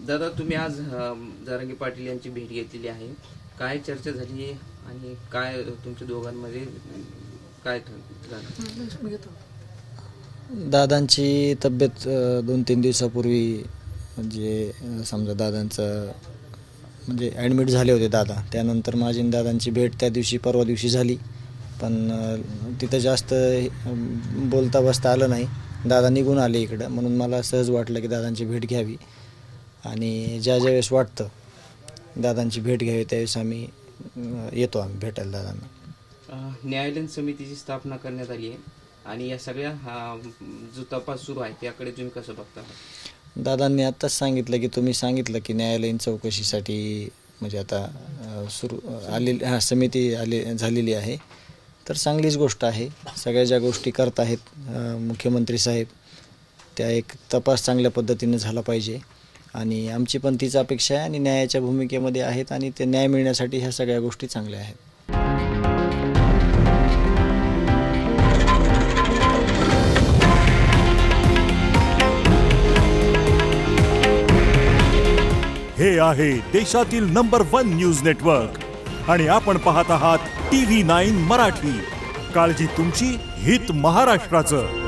दादा, तुम्ही आज जरांगे पाटील यांची भेट घेतलेली आहे. काय चर्चा झाली आणि काय तुमच्या दोघांमध्ये काय झालं? दादांची तब्येत 2-3 दिवसापूर्वी म्हणजे समजा दादांचं म्हणजे ॲडमिट झाले होते दादा. त्यानंतर माझी आणि दादांची भेट त्या दिवशी परवा दिवशी झाली, पण तिथं जास्त बोलता बसता आलं नाही. दादा निघून आले इकडं, म्हणून मला सहज वाटलं की दादांची भेट घ्यावी आणि ज्या वेळेस वाटतं दादांची भेट घ्यावी त्यावेळेस आम्ही भेटायला दादांना. न्यायालयीन समितीची स्थापना करण्यात आली आहे आणि या सगळ्या जो तपास सुरू आहे त्याकडे तुम्ही कसं बघता? दादांनी आत्ताच सांगितलं की तुम्ही सांगितलं की न्यायालयीन चौकशीसाठी म्हणजे आता समिती झालेली आहे, तर चांगलीच गोष्ट आहे. सगळ्या ज्या गोष्टी करत आहेत मुख्यमंत्री साहेब त्या एक तपास चांगल्या पद्धतीने झाला पाहिजे आणि आमची पण तीच अपेक्षा आहे आणि न्यायाच्या भूमिकेमध्ये आहेत आणि ते न्याय मिळण्यासाठी ह्या सगळ्या गोष्टी चांगल्या आहेत. हे आहे देशातील नंबर 1 न्यूज नेटवर्क आणि आपण पाहत आहात TV9 मराठी. काळजी तुमची, हित महाराष्ट्राचं.